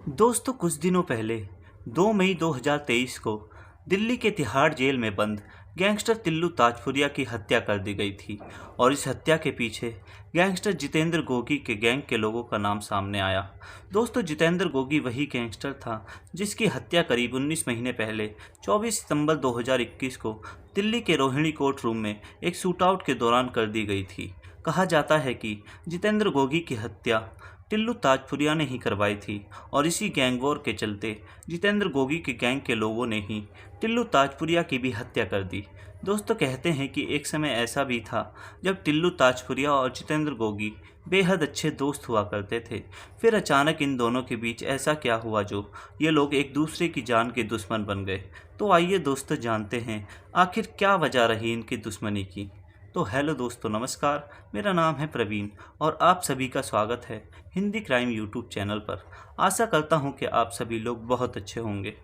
दोस्तों कुछ दिनों पहले 2 मई 2023 को दिल्ली के तिहाड़ जेल में बंद गैंगस्टर टिल्लू ताजपुरिया की हत्या कर दी गई थी और इस हत्या के पीछे गैंगस्टर जितेंद्र गोगी के गैंग के लोगों का नाम सामने आया। दोस्तों जितेंद्र गोगी वही गैंगस्टर था जिसकी हत्या करीब 19 महीने पहले 24 सितंबर 2021 को दिल्ली के रोहिणी कोर्ट रूम में एक शूटआउट के दौरान कर दी गई थी। कहा जाता है कि जितेंद्र गोगी की हत्या टिल्लू ताजपुरिया ने ही करवाई थी और इसी गैंग वॉर के चलते जितेंद्र गोगी के गैंग के लोगों ने ही टिल्लू ताजपुरिया की भी हत्या कर दी। दोस्तों कहते हैं कि एक समय ऐसा भी था जब टिल्लू ताजपुरिया और जितेंद्र गोगी बेहद अच्छे दोस्त हुआ करते थे। फिर अचानक इन दोनों के बीच ऐसा क्या हुआ जो ये लोग एक दूसरे की जान के दुश्मन बन गए। तो आइए दोस्तों जानते हैं आखिर क्या वजह रही इनकी दुश्मनी की। तो हेलो दोस्तों नमस्कार, मेरा नाम है प्रवीण और आप सभी का स्वागत है हिंदी क्राइम यूट्यूब चैनल पर। आशा करता हूं कि आप सभी लोग बहुत अच्छे होंगे।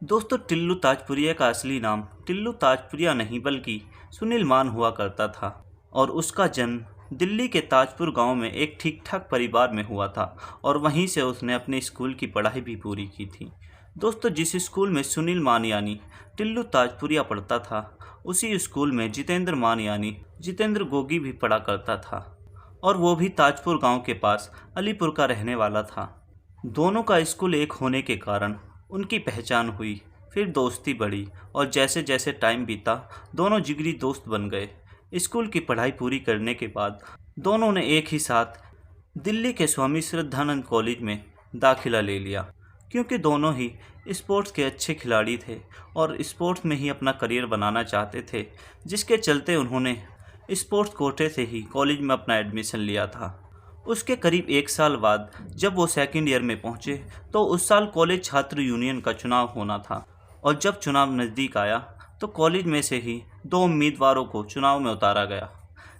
दोस्तों टिल्लू ताजपुरिया का असली नाम टिल्लू ताजपुरिया नहीं बल्कि सुनील मान हुआ करता था और उसका जन्म दिल्ली के ताजपुर गांव में एक ठीक ठाक परिवार में हुआ था और वहीं से उसने अपने स्कूल की पढ़ाई भी पूरी की थी। दोस्तों जिस स्कूल में सुनील मान यानी टिल्लू ताजपुरिया पढ़ता था उसी स्कूल में जितेंद्र मान यानी जितेंद्र गोगी भी पढ़ा करता था और वो भी ताजपुर गांव के पास अलीपुर का रहने वाला था। दोनों का स्कूल एक होने के कारण उनकी पहचान हुई, फिर दोस्ती बढ़ी और जैसे जैसे टाइम बीता दोनों जिगरी दोस्त बन गए। स्कूल की पढ़ाई पूरी करने के बाद दोनों ने एक ही साथ दिल्ली के स्वामी श्रद्धानंद कॉलेज में दाखिला ले लिया क्योंकि दोनों ही स्पोर्ट्स के अच्छे खिलाड़ी थे और स्पोर्ट्स में ही अपना करियर बनाना चाहते थे, जिसके चलते उन्होंने स्पोर्ट्स कोटे से ही कॉलेज में अपना एडमिशन लिया था। उसके करीब एक साल बाद जब वो सेकंड ईयर में पहुंचे तो उस साल कॉलेज छात्र यूनियन का चुनाव होना था और जब चुनाव नज़दीक आया तो कॉलेज में से ही 2 उम्मीदवारों को चुनाव में उतारा गया,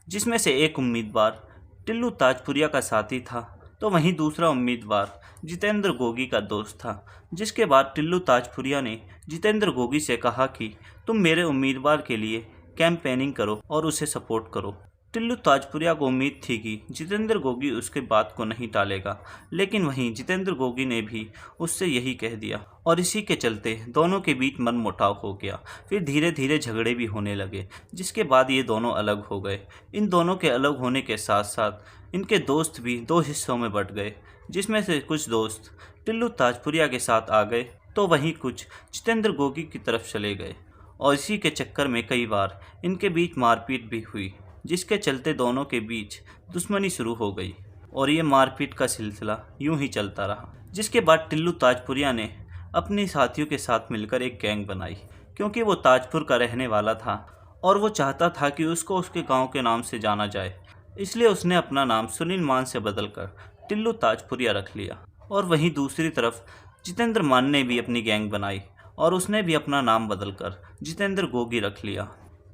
जिसमें से एक उम्मीदवार टिल्लू ताजपुरिया का साथी था तो वहीं दूसरा उम्मीदवार जितेंद्र गोगी का दोस्त था। जिसके बाद टिल्लू ताजपुरिया ने जितेंद्र गोगी से कहा कि तुम मेरे उम्मीदवार के लिए कैंपेनिंग करो और उसे सपोर्ट करो। टिल्लू ताजपुरिया को उम्मीद थी कि जितेंद्र गोगी उसके बात को नहीं टालेगा, लेकिन वहीं जितेंद्र गोगी ने भी उससे यही कह दिया और इसी के चलते दोनों के बीच मनमुटाव हो गया। फिर धीरे धीरे झगड़े भी होने लगे, जिसके बाद ये दोनों अलग हो गए। इन दोनों के अलग होने के साथ साथ इनके दोस्त भी 2 हिस्सों में बंट गए, जिसमें से कुछ दोस्त टिल्लू ताजपुरिया के साथ आ गए तो वहीं कुछ जितेंद्र गोगी की तरफ चले गए और इसी के चक्कर में कई बार इनके बीच मारपीट भी हुई, जिसके चलते दोनों के बीच दुश्मनी शुरू हो गई और ये मारपीट का सिलसिला यूं ही चलता रहा। जिसके बाद टिल्लू ताजपुरिया ने अपने साथियों के साथ मिलकर एक गैंग बनाई क्योंकि वो ताजपुर का रहने वाला था और वो चाहता था कि उसको उसके गांव के नाम से जाना जाए, इसलिए उसने अपना नाम सुनील मान से बदलकर टिल्लू ताजपुरिया रख लिया। और वहीं दूसरी तरफ जितेंद्र मान ने भी अपनी गैंग बनाई और उसने भी अपना नाम बदलकर जितेंद्र गोगी रख लिया।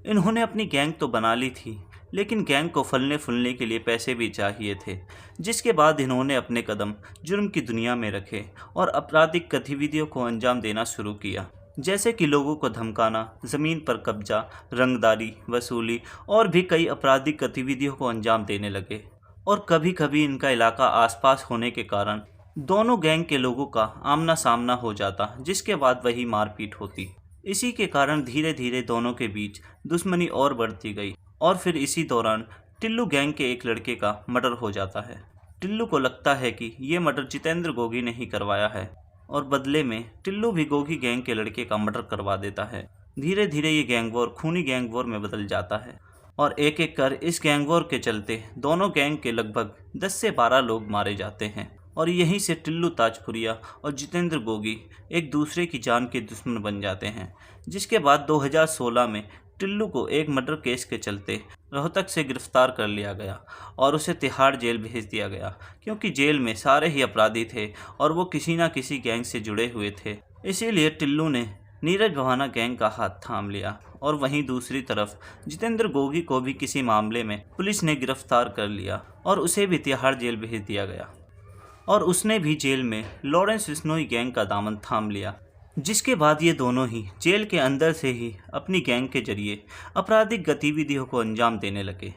इन्होंने अपनी गैंग तो बना ली थी, लेकिन गैंग को फलने फूलने के लिए पैसे भी चाहिए थे, जिसके बाद इन्होंने अपने कदम जुर्म की दुनिया में रखे और आपराधिक गतिविधियों को अंजाम देना शुरू किया, जैसे कि लोगों को धमकाना, ज़मीन पर कब्जा, रंगदारी वसूली और भी कई आपराधिक गतिविधियों को अंजाम देने लगे। और कभी कभी इनका इलाका आसपास होने के कारण दोनों गैंग के लोगों का आमना सामना हो जाता, जिसके बाद वही मारपीट होती। इसी के कारण धीरे धीरे दोनों के बीच दुश्मनी और बढ़ती गई और फिर इसी दौरान टिल्लू गैंग के एक लड़के का मर्डर हो जाता है। टिल्लू को लगता है कि ये मर्डर जितेंद्र गोगी ने ही करवाया है और बदले में टिल्लू भी गोगी गैंग के लड़के का मर्डर करवा देता है। धीरे धीरे ये गैंग वॉर खूनी गैंग वॉर में बदल जाता है और एक एक कर इस गैंग वॉर के चलते दोनों गैंग के लगभग 10 से 12 लोग मारे जाते हैं और यहीं से टिल्लू ताजपुरिया और जितेंद्र गोगी एक दूसरे की जान के दुश्मन बन जाते हैं। जिसके बाद 2016 में टिल्लू को एक मर्डर केस के चलते रोहतक से गिरफ्तार कर लिया गया और उसे तिहाड़ जेल भेज दिया गया क्योंकि जेल में सारे ही अपराधी थे और वो किसी न किसी गैंग से जुड़े हुए थे। इसीलिए टिल्लू ने नीरज भवाना गैंग का हाथ थाम लिया और वहीं दूसरी तरफ जितेंद्र गोगी को भी किसी मामले में पुलिस ने गिरफ्तार कर लिया और उसे भी तिहाड़ जेल भेज दिया गया और उसने भी जेल में लॉरेंस बिश्नोई गैंग का दामन थाम लिया। जिसके बाद ये दोनों ही जेल के अंदर से ही अपनी गैंग के जरिए आपराधिक गतिविधियों को अंजाम देने लगे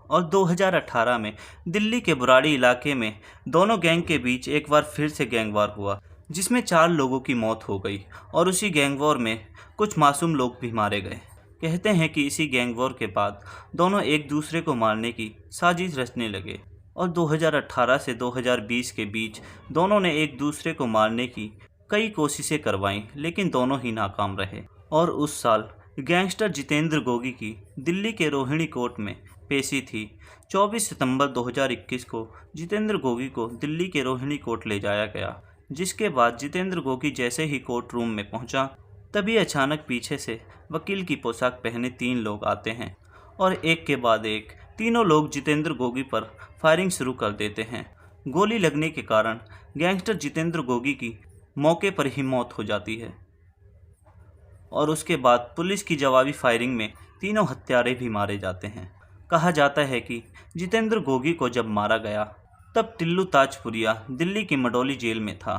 और 2018 में दिल्ली के बुराड़ी इलाके में दोनों गैंग के बीच एक बार फिर से गैंग वार हुआ, जिसमें 4 लोगों की मौत हो गई और उसी गैंग वॉर में कुछ मासूम लोग भी मारे गए। कहते हैं कि इसी गैंग वॉर के बाद दोनों एक दूसरे को मारने की साजिश रचने लगे और 2018 से 2020 के बीच दोनों ने एक दूसरे को मारने की कई कोशिशें करवाईं, लेकिन दोनों ही नाकाम रहे। और उस साल गैंगस्टर जितेंद्र गोगी की दिल्ली के रोहिणी कोर्ट में पेशी थी। 24 सितंबर 2021 को जितेंद्र गोगी को दिल्ली के रोहिणी कोर्ट ले जाया गया, जिसके बाद जितेंद्र गोगी जैसे ही कोर्ट रूम में पहुंचा, तभी अचानक पीछे से वकील की पोशाक पहने 3 लोग आते हैं और एक के बाद एक तीनों लोग जितेंद्र गोगी पर फायरिंग शुरू कर देते हैं। गोली लगने के कारण गैंगस्टर जितेंद्र गोगी की मौके पर ही मौत हो जाती है और उसके बाद पुलिस की जवाबी फायरिंग में तीनों हत्यारे भी मारे जाते हैं। कहा जाता है कि जितेंद्र गोगी को जब मारा गया तब टिल्लू ताजपुरिया दिल्ली की मडौली जेल में था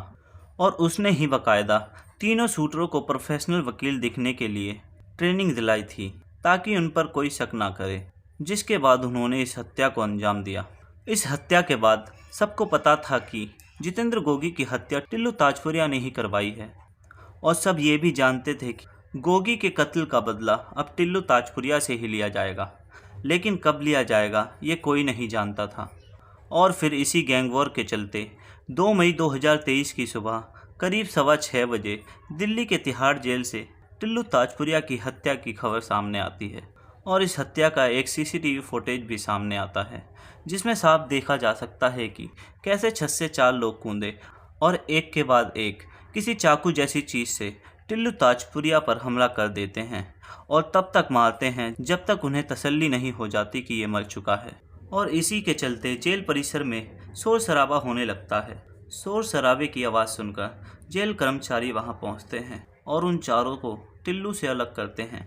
और उसने ही बाकायदा तीनों शूटरों को प्रोफेशनल वकील दिखने के लिए ट्रेनिंग दिलाई थी ताकि उन पर कोई शक ना करे, जिसके बाद उन्होंने इस हत्या को अंजाम दिया। इस हत्या के बाद सबको पता था कि जितेंद्र गोगी की हत्या टिल्लू ताजपुरिया ने ही करवाई है और सब ये भी जानते थे कि गोगी के कत्ल का बदला अब टिल्लू ताजपुरिया से ही लिया जाएगा, लेकिन कब लिया जाएगा ये कोई नहीं जानता था। और फिर इसी गैंग वॉर के चलते 2 मई 2023 की सुबह करीब 6:15 बजे दिल्ली के तिहाड़ जेल से टिल्लू ताजपुरिया की हत्या की खबर सामने आती है और इस हत्या का एक सीसीटीवी फुटेज भी सामने आता है, जिसमें साफ देखा जा सकता है कि कैसे 6 से 4 लोग कूदे और एक के बाद एक किसी चाकू जैसी चीज़ से टिल्लू ताजपुरिया पर हमला कर देते हैं और तब तक मारते हैं जब तक उन्हें तसल्ली नहीं हो जाती कि ये मर चुका है। और इसी के चलते जेल परिसर में शोर शराबा होने लगता है। शोर शराबे की आवाज़ सुनकर जेल कर्मचारी वहां पहुंचते हैं और उन चारों को टिल्लू से अलग करते हैं,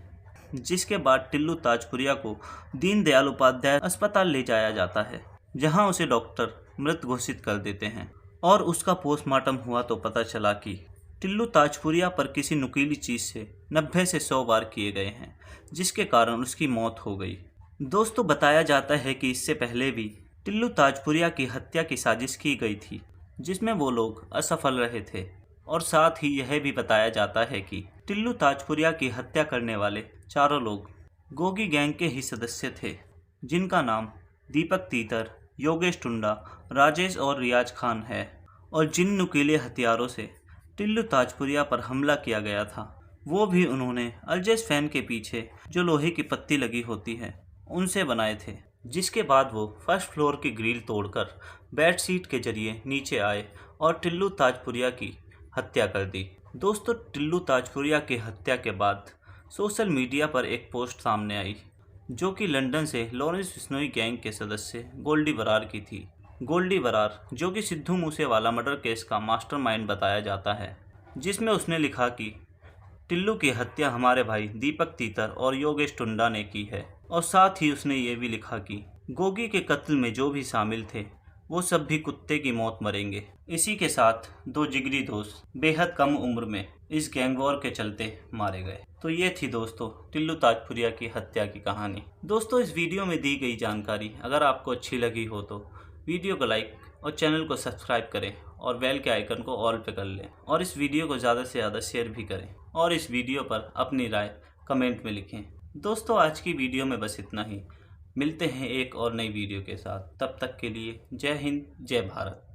जिसके बाद टिल्लू ताजपुरिया को दीनदयाल उपाध्याय अस्पताल ले जाया जाता है, जहां उसे डॉक्टर मृत घोषित कर देते हैं। और उसका पोस्टमार्टम हुआ तो पता चला कि टिल्लू ताजपुरिया पर किसी नुकीली चीज़ से 90 से 100 वार किए गए हैं, जिसके कारण उसकी मौत हो गई। दोस्तों, बताया जाता है कि इससे पहले भी टिल्लू ताजपुरिया की हत्या की साजिश की गई थी, जिसमें वो लोग असफल रहे थे। और साथ ही यह भी बताया जाता है कि टिल्लू ताजपुरिया की हत्या करने वाले चारों लोग गोगी गैंग के ही सदस्य थे, जिनका नाम दीपक तीतर, योगेश टुंडा, राजेश और रियाज खान है। और जिन नुकीले हथियारों से टिल्लू ताजपुरिया पर हमला किया गया था, वो भी उन्होंने अलजेस फैन के पीछे जो लोहे की पत्ती लगी होती है उनसे बनाए थे, जिसके बाद वो फर्स्ट फ्लोर की ग्रिल तोड़कर बेड शीट के जरिए नीचे आए और टिल्लू ताजपुरिया की हत्या कर दी। दोस्तों, टिल्लू ताजपुरिया की हत्या के बाद सोशल मीडिया पर एक पोस्ट सामने आई, जो कि लंदन से लॉरेंस बिश्नोई गैंग के सदस्य गोल्डी बरार की थी। गोल्डी बरार, जो कि सिद्धू मूसेवाला मर्डर केस का मास्टरमाइंड बताया जाता है, जिसमें उसने लिखा कि टिल्लू की हत्या हमारे भाई दीपक तीतर और योगेश टुंडा ने की है। और साथ ही उसने ये भी लिखा कि गोगी के कत्ल में जो भी शामिल थे वो सब भी कुत्ते की मौत मरेंगे। इसी के साथ 2 जिगरी दोस्त बेहद कम उम्र में इस गैंग वॉर के चलते मारे गए। तो ये थी दोस्तों टिल्लू ताजपुरिया की हत्या की कहानी। दोस्तों, इस वीडियो में दी गई जानकारी अगर आपको अच्छी लगी हो तो वीडियो को लाइक और चैनल को सब्सक्राइब करें और बेल के आइकन को ऑल पे कर लें और इस वीडियो को ज़्यादा से ज़्यादा शेयर भी करें और इस वीडियो पर अपनी राय कमेंट में लिखें। दोस्तों, आज की वीडियो में बस इतना ही। मिलते हैं एक और नई वीडियो के साथ। तब तक के लिए जय हिंद, जय भारत।